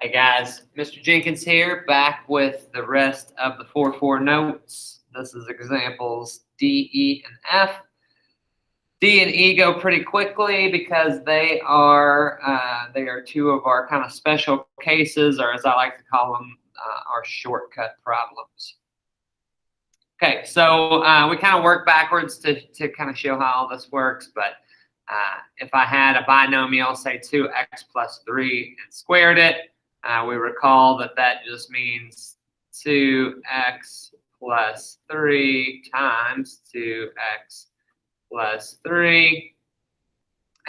Hey guys, Mr. Jenkins here, back with the rest of the 4-4 notes. This is examples D, E, and F. D and E go pretty quickly because they are two of our kind of special cases, or as I like to call them, our shortcut problems. Okay, so we kind of work backwards to kind of show how all this works, but if I had a binomial, say 2x plus 3 and squared it, we recall that that just means 2x plus 3 times 2x plus 3.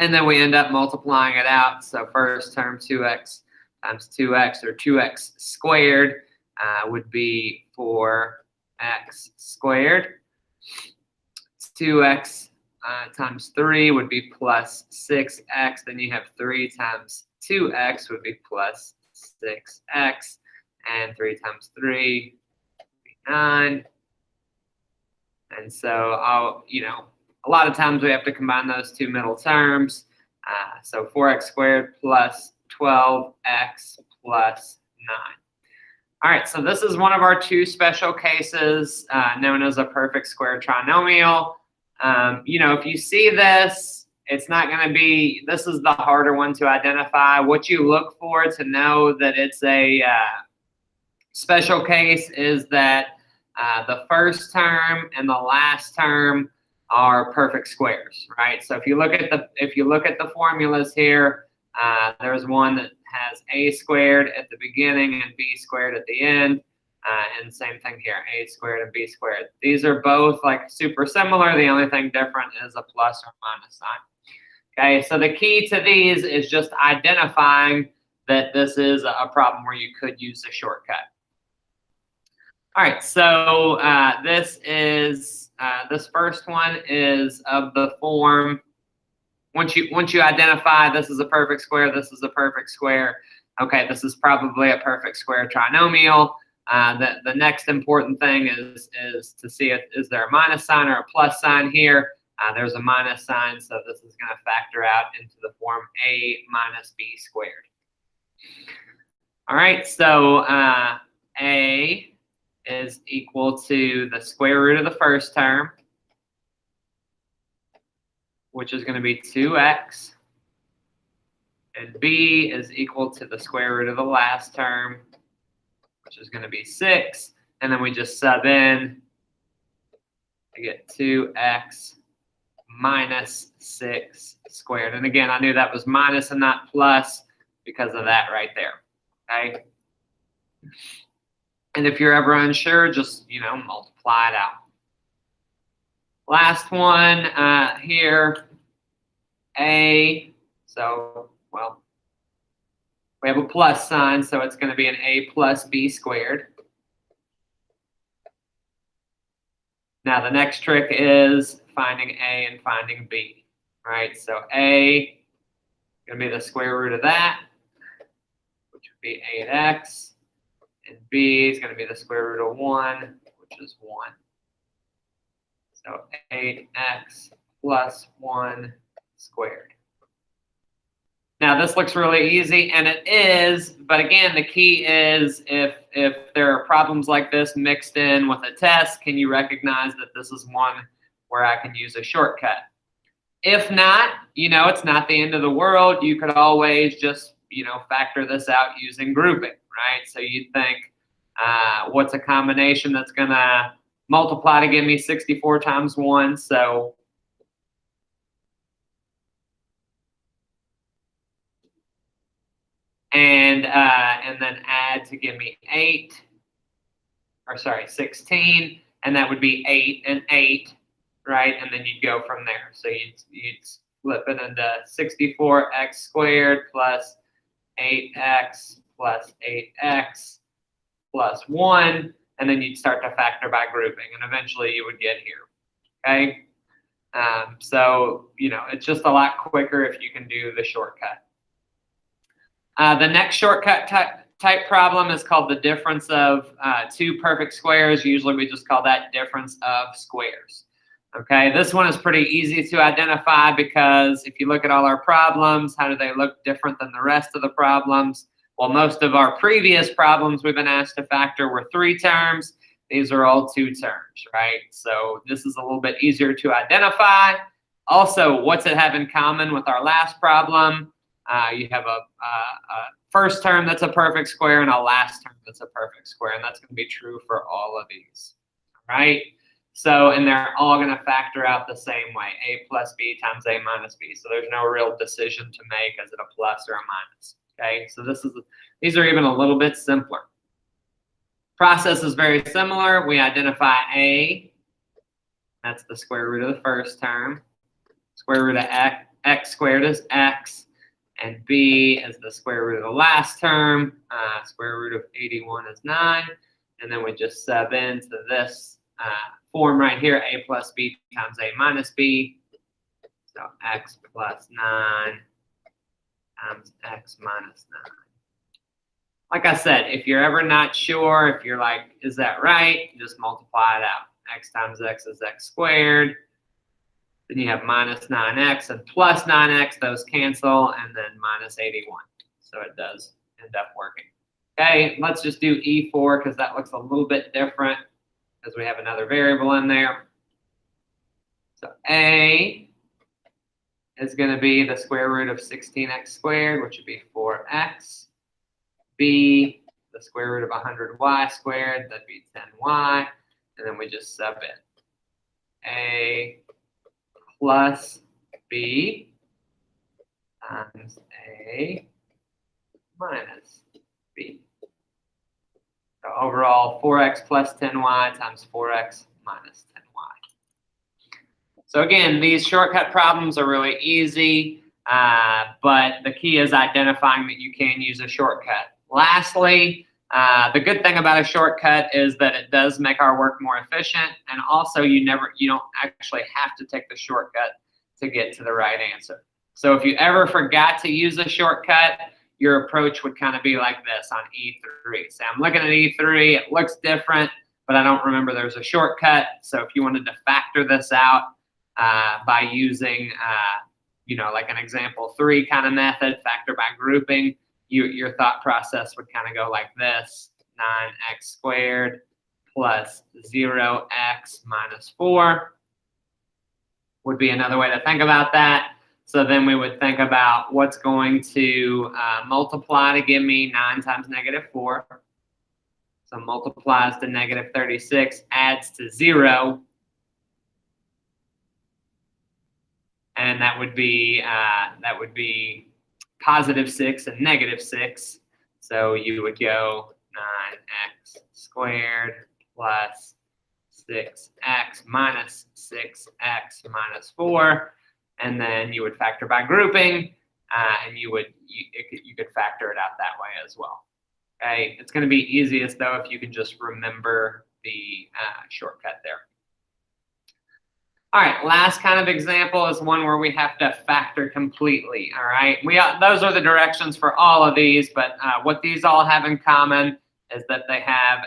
And then we end up multiplying it out. So first term 2x times 2x, or 2x squared, would be 4x squared. 2x times 3 would be plus 6x. Then you have 3 times 2x would be plus 6x, and 3 times 3 would be 9. And so a lot of times we have to combine those two middle terms. So 4x squared plus 12x plus 9. All right, so this is one of our two special cases known as a perfect square trinomial. If you see this, it's not going to be, this is the harder one to identify. What you look for to know that it's a special case is that the first term and the last term are perfect squares, right? So if you look at the formulas here, there's one that has a squared at the beginning and b squared at the end, and same thing here, a squared and b squared. These are both like super similar. The only thing different is a plus or minus sign. Okay, so the key to these is just identifying that this is a problem where you could use a shortcut. All right, so this first one is of the form. Once you identify this is a perfect square, this is a perfect square. Okay, this is probably a perfect square trinomial. The next important thing is to see is there a minus sign or a plus sign here. There's a minus sign, so this is going to factor out into the form a minus b squared. All right, so a is equal to the square root of the first term, which is going to be 2x, and b is equal to the square root of the last term, which is going to be 6, and then we just sub in to get 2x minus 6 squared. And again, I knew that was minus and not plus because of that right there, okay? And if you're ever unsure, just, multiply it out. Last one here, a, so, well, we have a plus sign, so it's going to be an a plus b squared. Now the next trick is finding a and finding b, right? So a is going to be the square root of that, which would be 8x, and b is going to be the square root of 1, which is 1. So 8x plus 1 squared. Now this looks really easy, and it is, but again, the key is if there are problems like this mixed in with a test, can you recognize that this is one where I can use a shortcut? If not, it's not the end of the world. You could always just, factor this out using grouping, right? So you'd think, what's a combination that's going to multiply to give me 64 times 1? So and then add to give me 16, and that would be 8 and 8, right? And then you'd go from there. So you'd flip it into 64x squared plus 8x plus 8x plus 1, and then you'd start to factor by grouping, and eventually you would get here, okay? So, it's just a lot quicker if you can do the shortcut. The next shortcut type problem is called the difference of two perfect squares. Usually we just call that difference of squares. Okay, this one is pretty easy to identify because if you look at all our problems, how do they look different than the rest of the problems? Well, most of our previous problems we've been asked to factor were 3 terms. These are all 2 terms, right? So this is a little bit easier to identify. Also, what's it have in common with our last problem? You have a first term that's a perfect square and a last term that's a perfect square, and that's going to be true for all of these, right? So, and they're all going to factor out the same way, a plus b times a minus b. So there's no real decision to make, is it a plus or a minus, okay? So these are even a little bit simpler. Process is very similar. We identify a, that's the square root of the first term. Square root of x squared is x, and b is the square root of the last term. Square root of 81 is 9, and then we just sub into this form right here, a plus b times a minus b. So x plus 9 times x minus 9. Like I said, if you're ever not sure, if you're like, is that right? Just multiply it out. X times x is x squared. Then you have minus 9x and plus 9x. Those cancel, and then minus 81. So it does end up working. Okay, let's just do E4 because that looks a little bit different because we have another variable in there. So A is going to be the square root of 16x squared, which would be 4x. B, the square root of 100y squared, that'd be 10y. And then we just sub in. A plus B times A minus B. So overall, 4x plus 10y times 4x minus 10y. So again, these shortcut problems are really easy, but the key is identifying that you can use a shortcut. Lastly, the good thing about a shortcut is that it does make our work more efficient, and also you don't actually have to take the shortcut to get to the right answer. So if you ever forgot to use a shortcut, your approach would kind of be like this on E3. So I'm looking at E3, it looks different, but I don't remember there's a shortcut. So if you wanted to factor this out by using, like an example 3 kind of method, factor by grouping, your thought process would kind of go like this: 9x squared plus 0x minus 4 would be another way to think about that. So then we would think about what's going to multiply to give me 9 times -4. So multiplies to -36, adds to 0. And that would be +6 and -6. So you would go 9x squared plus 6x minus 6x minus 4. And then you would factor by grouping, and you could factor it out that way as well. Okay, it's going to be easiest though if you can just remember the shortcut there. All right, last kind of example is one where we have to factor completely. All right, those are the directions for all of these, but what these all have in common is that they have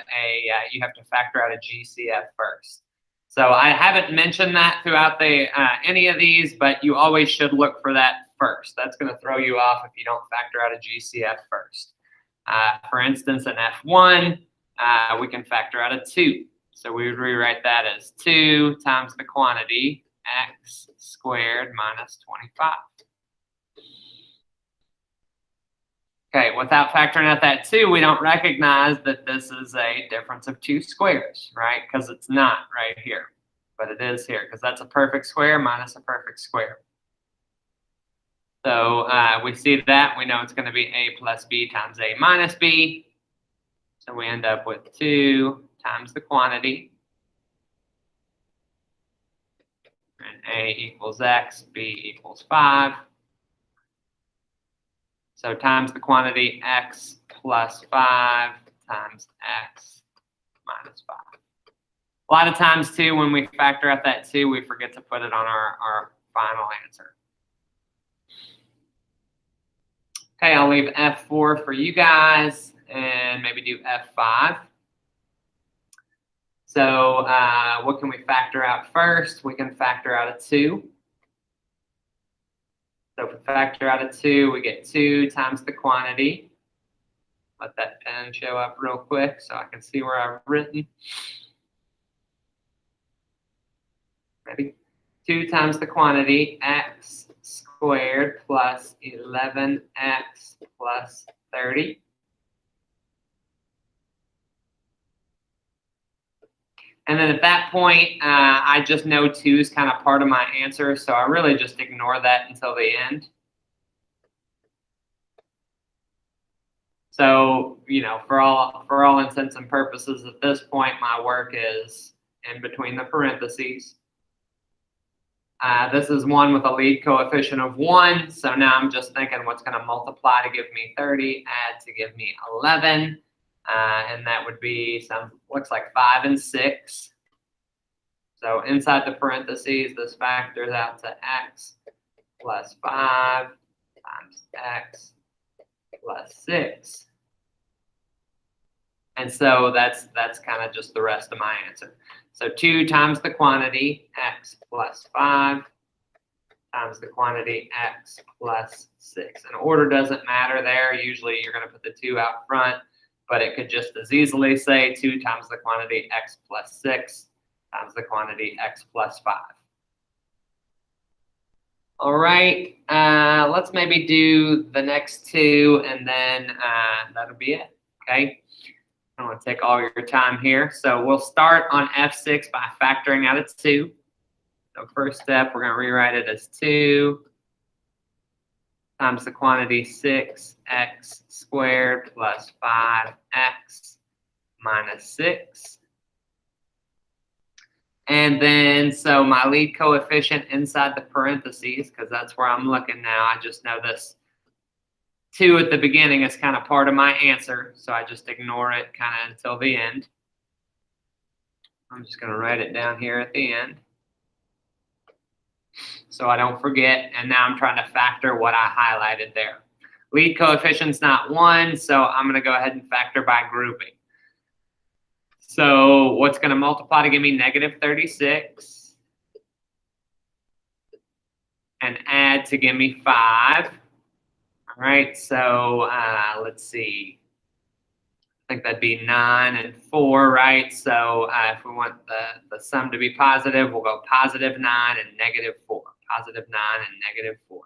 you have to factor out a GCF first. So I haven't mentioned that throughout any of these, but you always should look for that first. That's going to throw you off if you don't factor out a GCF first. For instance, in F1, we can factor out a 2. So we would rewrite that as 2 times the quantity, x squared minus 25. Okay, without factoring out that 2, we don't recognize that this is a difference of 2 squares, right? Because it's not right here, but it is here because that's a perfect square minus a perfect square. So we see that. We know it's going to be a plus b times a minus b. So we end up with 2 times the quantity. And a equals x, b equals 5. So times the quantity, x plus 5 times x minus 5. A lot of times, too, when we factor out that 2, we forget to put it on our final answer. Okay, I'll leave F4 for you guys and maybe do F5. So what can we factor out first? We can factor out a 2. So if we factor out a 2, we get 2 times the quantity. Let that pen show up real quick so I can see where I've written. Ready? 2 times the quantity x squared plus 11x plus 30. And then at that point, I just know 2 is kind of part of my answer, so I really just ignore that until the end. So, you know, for all intents and purposes at this point, my work is in between the parentheses. This is one with a lead coefficient of 1, so now I'm just thinking what's going to multiply to give me 30, add to give me 11, and that would be looks like 5 and 6. So inside the parentheses, this factors out to x plus 5 times x plus 6. And so that's kind of just the rest of my answer. So 2 times the quantity, x plus 5, times the quantity, x plus 6. And order doesn't matter there. Usually you're going to put the 2 out front, but it could just as easily say 2 times the quantity, x plus 6, times the quantity, x plus 5. All right, let's maybe do the next 2, and then that'll be it, okay? I don't want to take all your time here. So we'll start on F6 by factoring out its 2. So first step, we're going to rewrite it as 2 times the quantity 6x squared plus 5x minus 6. And then, so my lead coefficient inside the parentheses, because that's where I'm looking now. I just know this 2 at the beginning is kind of part of my answer, so I just ignore it kind of until the end. I'm just going to write it down here at the end so I don't forget. And now I'm trying to factor what I highlighted there. Lead coefficient's not 1, so I'm going to go ahead and factor by grouping. So what's going to multiply to give me negative 36 and add to give me 5. All right, so let's see. I think that'd be 9 and 4, right? So if we want the sum to be positive, we'll go positive 9 and negative 4. Positive 9 and negative 4.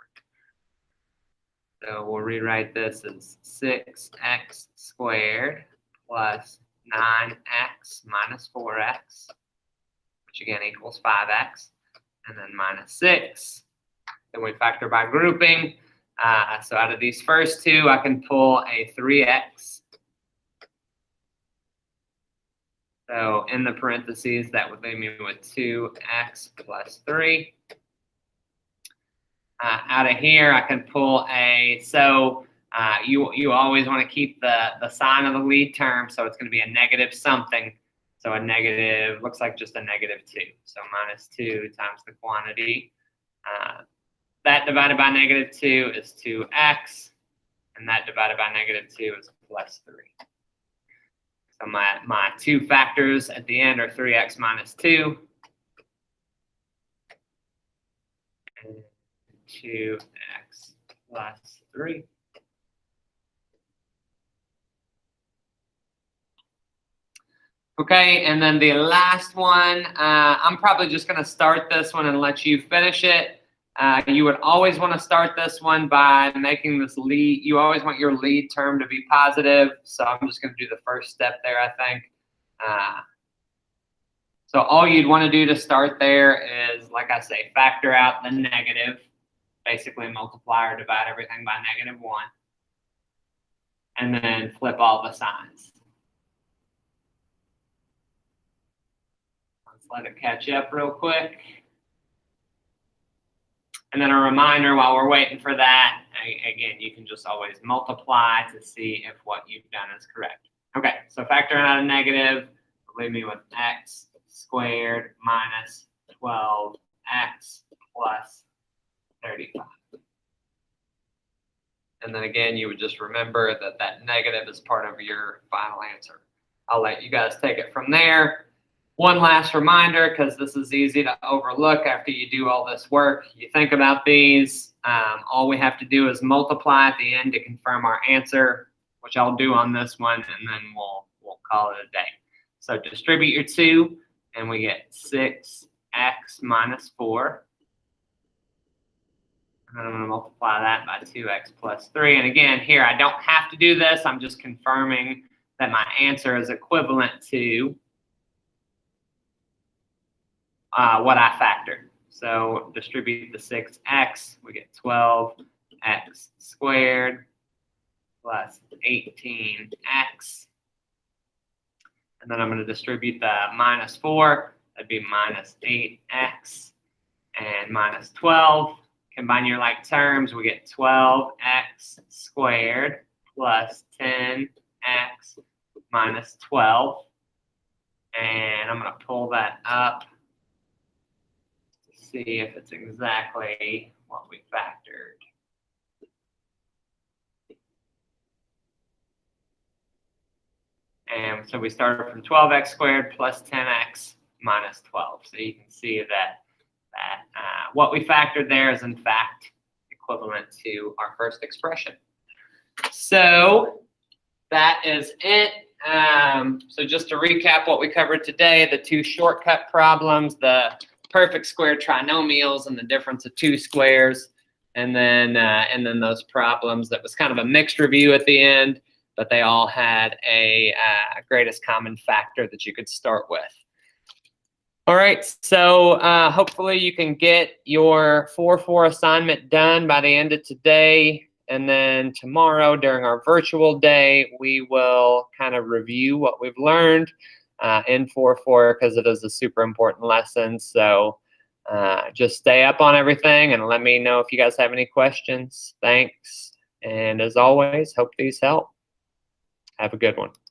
So we'll rewrite this as 6x squared plus 9x minus 4x, which again equals 5x, and then minus 6. Then we factor by grouping. So out of these first 2, I can pull a 3x. So in the parentheses, that would leave me with 2x plus 3. Out of here, I can pull a, so you always want to keep the sign of the lead term, so it's going to be a negative something. So a negative, looks like just a negative 2. So minus 2 times the quantity. That divided by negative 2 is 2x, and that divided by negative 2 is plus 3. So my 2 factors at the end are 3x minus 2 and 2x plus 3. Okay, and then the last one, I'm probably just going to start this one and let you finish it. You would always want to start this one by making this lead. You always want your lead term to be positive. So I'm just going to do the first step there, I think. So all you'd want to do to start there is, like I say, factor out the negative. Basically multiply or divide everything by negative 1. And then flip all the signs. Let's let it catch up real quick. And then a reminder while we're waiting for that, again, you can just always multiply to see if what you've done is correct. Okay, so factoring out a negative will leave me with x squared minus 12x plus 35. And then again, you would just remember that that negative is part of your final answer. I'll let you guys take it from there. One last reminder, because this is easy to overlook after you do all this work. You think about these. All we have to do is multiply at the end to confirm our answer. which I'll do on this one, and then we'll call it a day. So distribute your 2, and we get 6x minus 4. And I'm going to multiply that by 2x plus 3. And again, here, I don't have to do this. I'm just confirming that my answer is equivalent to what I factored. So distribute the 6x, we get 12x squared plus 18x. And then I'm going to distribute the minus 4. That'd be minus 8x and minus 12. Combine your like terms, we get 12x squared plus 10x minus 12. And I'm going to pull that up to see if it's exactly what we factored. And so we started from 12x squared plus 10x minus 12. So you can see that what we factored there is in fact equivalent to our first expression. So that is it. So just to recap what we covered today, the 2 shortcut problems, the perfect square trinomials and the difference of 2 squares, and then those problems that was kind of a mixed review at the end, but they all had a greatest common factor that you could start with. All right, so hopefully you can get your 4-4 assignment done by the end of today. And then tomorrow during our virtual day, we will kind of review what we've learned in 4-4 because it is a super important lesson. So just stay up on everything and let me know if you guys have any questions. Thanks. And as always, hope these help. Have a good one.